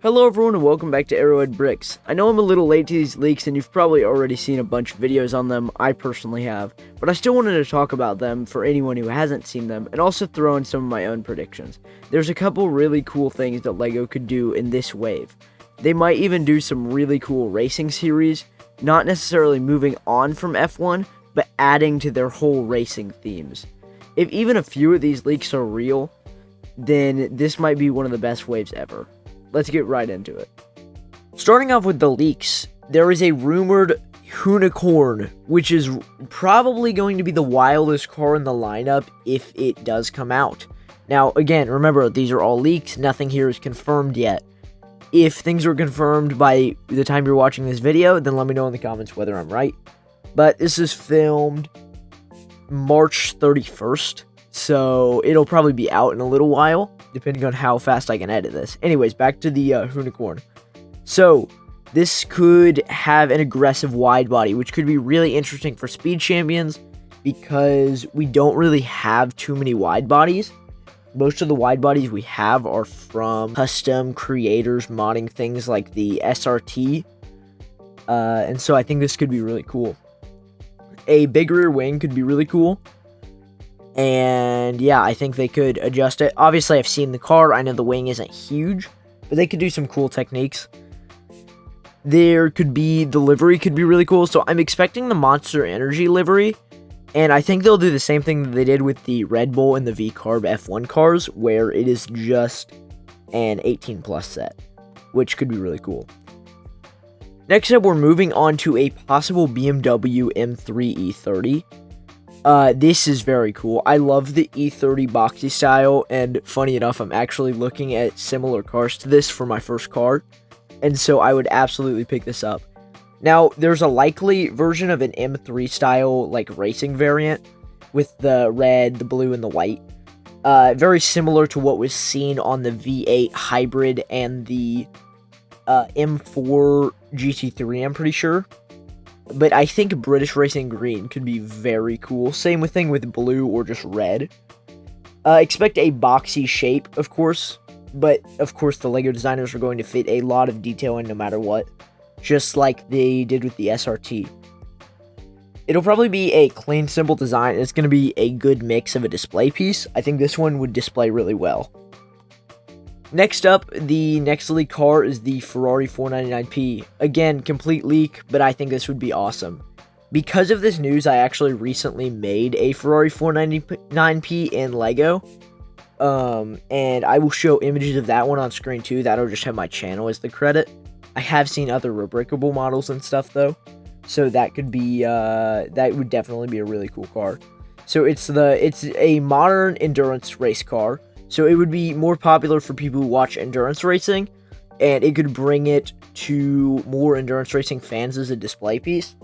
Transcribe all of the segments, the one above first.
Hello everyone and welcome back to Arrowhead Bricks. I know I'm a little late to these leaks and you've probably already seen a bunch of videos on them, I personally have, but I still wanted to talk about them for anyone who hasn't seen them and also throw in some of my own predictions. There's a couple really cool things that LEGO could do in this wave. They might even do some really cool racing series, not necessarily moving on from F1, but adding to their whole racing themes. If even a few of these leaks are real, then this might be one of the best waves ever. Let's get right into it. Starting off with the leaks, there is a rumored Hoonicorn, which is probably going to be the wildest car in the lineup if it does come out. Now, again, remember, these are all leaks. Nothing here is confirmed yet. If things are confirmed by the time you're watching this video, then let me know in the comments whether I'm right. But this is filmed March 31st, so it'll probably be out in a little while, depending on how fast I can edit this. Anyways, back to the Hoonicorn. So, this could have an aggressive wide body, which could be really interesting for Speed Champions, because we don't really have too many wide bodies. Most of the wide bodies we have are from custom creators modding things like the SRT, and so I think this could be really cool. A big rear wing could be really cool. And yeah, I think they could adjust it. Obviously, I've seen the car. I know the wing isn't huge, but they could do some cool techniques. There could be, the livery could be really cool. So I'm expecting the Monster Energy livery. And I think they'll do the same thing that they did with the Red Bull and the V-Carb F1 cars, where it is just an 18 plus set, which could be really cool. Next up, we're moving on to a possible BMW M3 E30. This is very cool. I love the E30 boxy style, and funny enough, I'm actually looking at similar cars to this for my first car, and so I would absolutely pick this up. Now, there's a likely version of an M3 style, like, racing variant, with the red, the blue, and the white. Very similar to what was seen on the V8 Hybrid and the M4 GT3, I'm pretty sure. But I think British Racing Green could be very cool. Same thing with blue or just red. Expect a boxy shape, of course. But, of course, the LEGO designers are going to fit a lot of detail in no matter what. Just like they did with the SRT. It'll probably be a clean, simple design. And it's going to be a good mix of a display piece. I think this one would display really well. Next up, the next leak car is the Ferrari 499P. Again, complete leak, but I think this would be awesome. Because of this news, I actually recently made a Ferrari 499P in LEGO. And I will show images of that one on screen too. That'll just have my channel as the credit. I have seen other Rebrickable models and stuff though. So that could be, that would definitely be a really cool car. So it's a modern endurance race car. So it would be more popular for people who watch endurance racing, and it could bring it to more endurance racing fans as a display piece,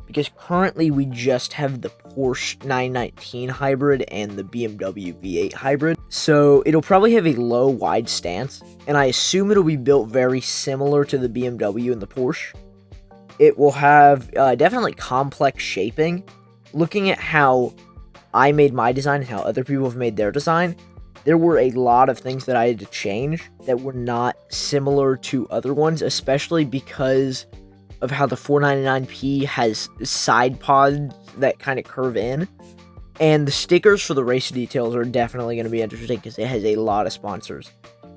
because currently we just have the Porsche 919 Hybrid and the BMW V8 Hybrid. So it'll probably have a low, wide stance, and I assume it'll be built very similar to the BMW and the Porsche. It will have definitely complex shaping. Looking at how I made my design and how other people have made their design, there were a lot of things that I had to change that were not similar to other ones, especially because of how the 499P has side pods that kind of curve in. And the stickers for the race details are definitely going to be interesting because it has a lot of sponsors.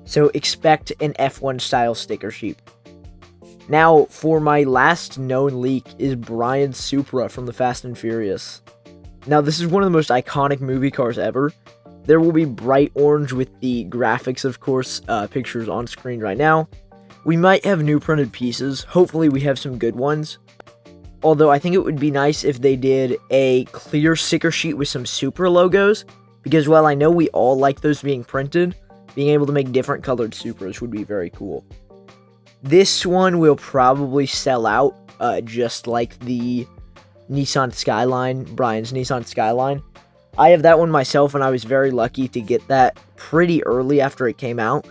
So expect an F1 style sticker sheet. Now, for my last known leak is Brian Supra from the Fast and Furious. Now, this is one of the most iconic movie cars ever. There will be bright orange with the graphics, of course, pictures on screen right now. We might have new printed pieces. Hopefully we have some good ones. Although I think it would be nice if they did a clear sticker sheet with some Supra logos. Because while I know we all like those being printed, being able to make different colored Supras would be very cool. This one will probably sell out, just like the Nissan Skyline, Brian's Nissan Skyline. I have that one myself, and I was very lucky to get that pretty early after it came out.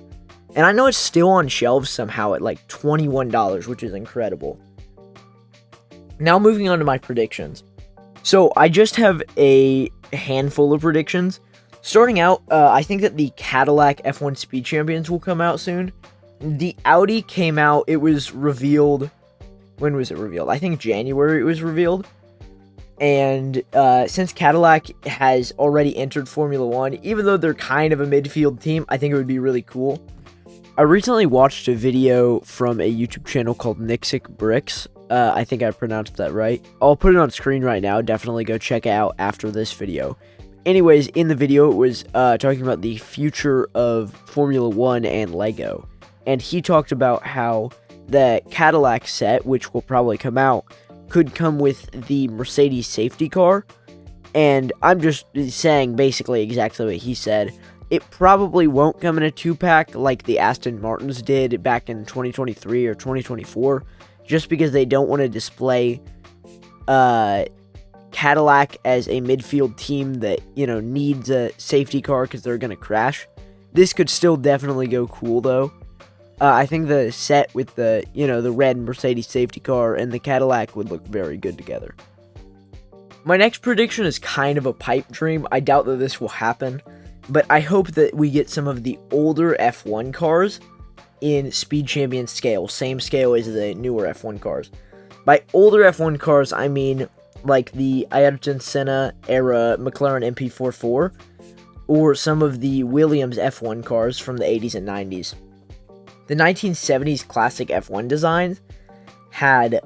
And I know it's still on shelves somehow at like $21, which is incredible. Now moving on to my predictions. So I just have a handful of predictions. Starting out, I think that the Cadillac F1 Speed Champions will come out soon. the Audi came out, it was revealed, when was it revealed? I think January it was revealed. And since Cadillac has already entered Formula One, even though they're kind of a midfield team, I think it would be really cool. I recently watched a video from a YouTube channel called Nixic Bricks. I think I pronounced that right. I'll put it on screen right now. Definitely go check it out after this video. Anyways, in the video, it was talking about the future of Formula One and Lego. And he talked about how the Cadillac set, which will probably come out, could come with the Mercedes safety car. And I'm just saying basically exactly what he said. It probably won't come in a 2-pack like the Aston Martins did back in 2023 or 2024, just because they don't want to display Cadillac as a midfield team that, needs a safety car because they're going to crash. This could still definitely go cool, though. I think the set with the, the red Mercedes safety car and the Cadillac would look very good together. My next prediction is kind of a pipe dream. I doubt that this will happen, but I hope that we get some of the older F1 cars in Speed Champion scale, same scale as the newer F1 cars. By older F1 cars, I mean like the Ayrton Senna era McLaren MP44, or some of the Williams F1 cars from the 80s and 90s. The 1970s classic F1 designs had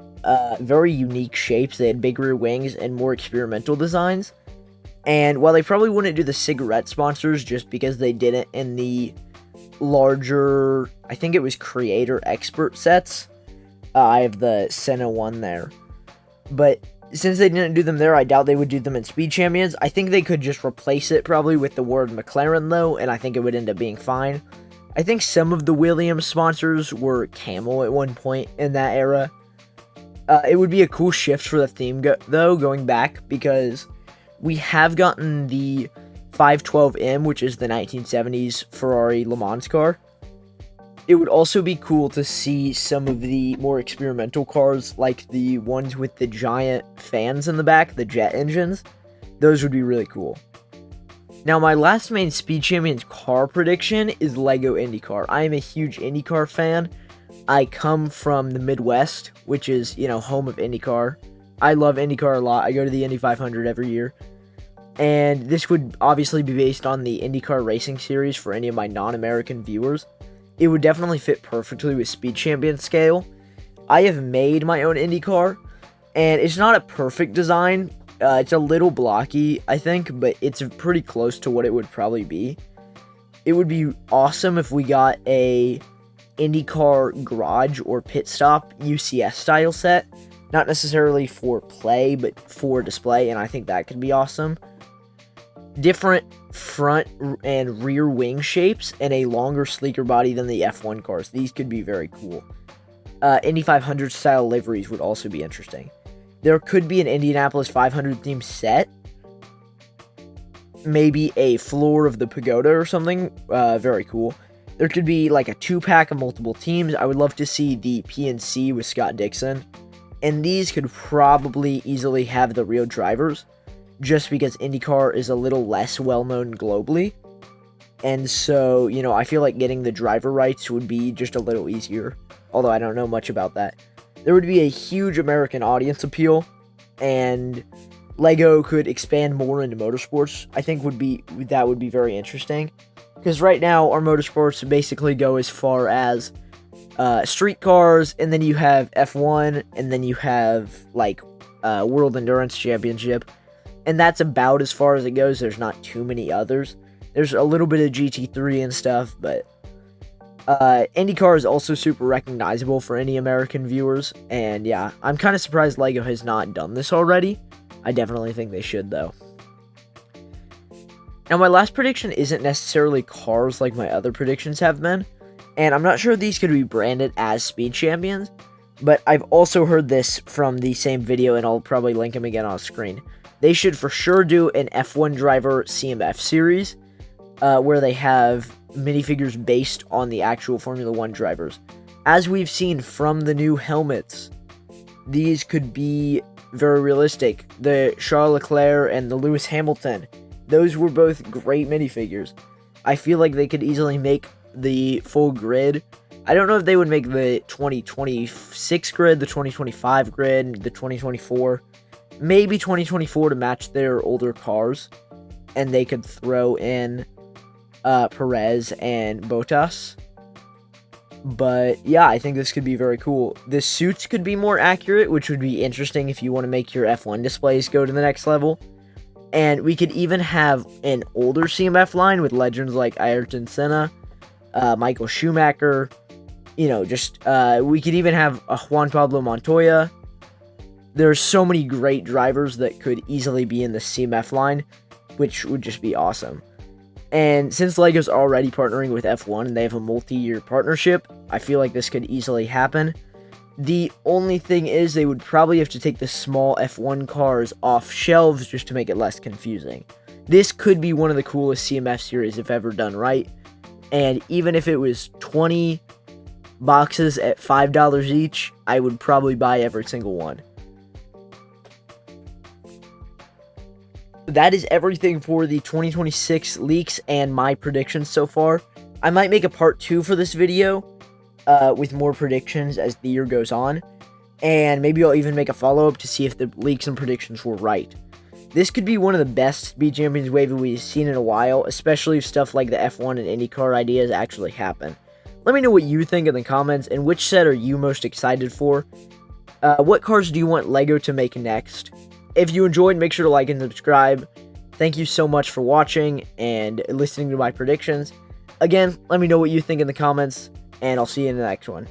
very unique shapes. They had big rear wings and more experimental designs. And while they probably wouldn't do the cigarette sponsors just because they didn't in the larger, I think it was Creator Expert sets. I have the Senna one there. But since they didn't do them there, I doubt they would do them in Speed Champions. I think they could just replace it probably with the word McLaren though, and I think it would end up being fine. I think some of the Williams sponsors were Camel at one point in that era. It would be a cool shift for the theme though, going back, because we have gotten the 512M, which is the 1970s Ferrari Le Mans car. It would also be cool to see some of the more experimental cars, like the ones with the giant fans in the back, the jet engines. Those would be really cool. Now, my last main Speed Champions car prediction is Lego IndyCar. I am a huge IndyCar fan. I come from the Midwest, which is, home of IndyCar. I love IndyCar a lot. I go to the Indy 500 every year. And this would obviously be based on the IndyCar racing series for any of my non-American viewers. It would definitely fit perfectly with Speed Champion scale. I have made my own IndyCar, and it's not a perfect design. It's a little blocky, I think, but it's pretty close to what it would probably be. It would be awesome if we got a IndyCar garage or pit stop UCS style set. Not necessarily for play, but for display, and I think that could be awesome. Different front and rear wing shapes and a longer, sleeker body than the F1 cars. These could be very cool. Indy 500 style liveries would also be interesting. There could be an Indianapolis 500 theme set. Maybe a floor of the pagoda or something. Very cool. There could be like a 2-pack of multiple teams. I would love to see the PNC with Scott Dixon. And these could probably easily have the real drivers, just because IndyCar is a little less well-known globally. And so, I feel like getting the driver rights would be just a little easier, although I don't know much about that. There would be a huge American audience appeal, and Lego could expand more into motorsports. I think that would be very interesting, because right now our motorsports basically go as far as street cars, and then you have F1, and then you have World Endurance Championship, and that's about as far as it goes. There's not too many others. There's a little bit of GT3 and stuff, but IndyCar is also super recognizable for any American viewers, and yeah, I'm kind of surprised Lego has not done this already. I definitely think they should, though. Now, my last prediction isn't necessarily cars like my other predictions have been, and I'm not sure these could be branded as Speed Champions, but I've also heard this from the same video, and I'll probably link them again on screen. They should for sure do an F1 driver CMF series, where they have minifigures based on the actual Formula 1 drivers. As we've seen from the new helmets, these could be very realistic. The Charles Leclerc and the Lewis Hamilton, those were both great minifigures. I feel like they could easily make the full grid I don't know if they would make the 2026 grid, the 2025 grid, the 2024, maybe 2024 to match their older cars, and they could throw in Perez and Bottas. But yeah, I think this could be very cool. The suits could be more accurate, which would be interesting if you want to make your F1 displays go to the next level. And we could even have an older CMF line with legends like Ayrton Senna, Michael Schumacher. You know, we could even have a Juan Pablo Montoya. There's so many great drivers that could easily be in the CMF line, which would just be awesome. And since LEGO's already partnering with F1 and they have a multi-year partnership, I feel like this could easily happen. The only thing is they would probably have to take the small F1 cars off shelves just to make it less confusing. This could be one of the coolest CMF series if ever done right. And even if it was 20 boxes at $5 each, I would probably buy every single one. That is everything for the 2026 leaks and my predictions so far. I might make a part 2 for this video with more predictions as the year goes on. And maybe I'll even make a follow-up to see if the leaks and predictions were right. This could be one of the best Speed Champions wave we've seen in a while, especially if stuff like the F1 and IndyCar ideas actually happen. Let me know what you think in the comments, and which set are you most excited for? What cars do you want LEGO to make next? If you enjoyed, make sure to like and subscribe. Thank you so much for watching and listening to my predictions. Again, let me know what you think in the comments, and I'll see you in the next one.